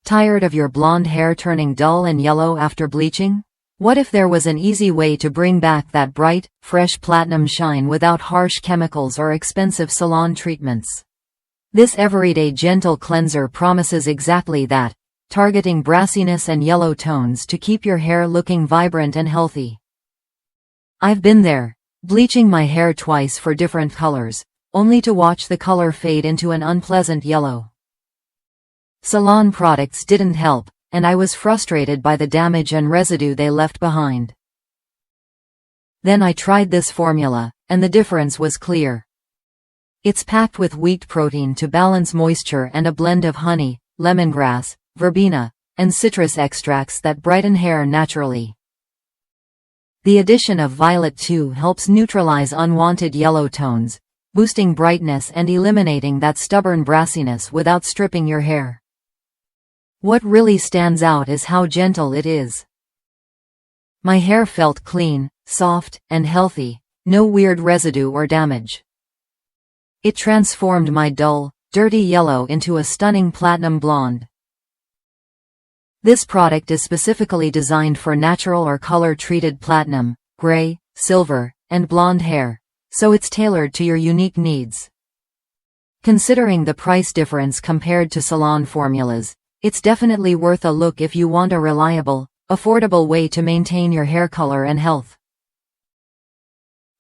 Tired of your blonde hair turning dull and yellow after bleaching? What if there was an easy way to bring back that bright, fresh platinum shine without harsh chemicals or expensive salon treatments? This everyday gentle cleanser promises exactly that, targeting brassiness and yellow tones to keep your hair looking vibrant and healthy. I've been there, bleaching my hair twice for different colors, only to watch the color fade into an unpleasant yellow. Salon products didn't help, and I was frustrated by the damage and residue they left behind. Then I tried this formula, and the difference was clear. It's packed with wheat protein to balance moisture and a blend of honey, lemongrass, verbena, and citrus extracts that brighten hair naturally. The addition of violet too helps neutralize unwanted yellow tones, boosting brightness and eliminating that stubborn brassiness without stripping your hair. What really stands out is how gentle it is. My hair felt clean, soft, and healthy, no weird residue or damage. It transformed my dull, dirty yellow into a stunning platinum blonde. This product is specifically designed for natural or color-treated platinum, gray, silver, and blonde hair, so it's tailored to your unique needs. Considering the price difference compared to salon formulas, it's definitely worth a look if you want a reliable, affordable way to maintain your hair color and health.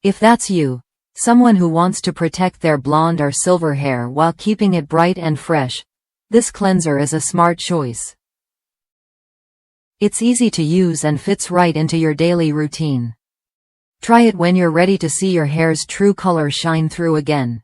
If that's you, someone who wants to protect their blonde or silver hair while keeping it bright and fresh, this cleanser is a smart choice. It's easy to use and fits right into your daily routine. Try it when you're ready to see your hair's true color shine through again.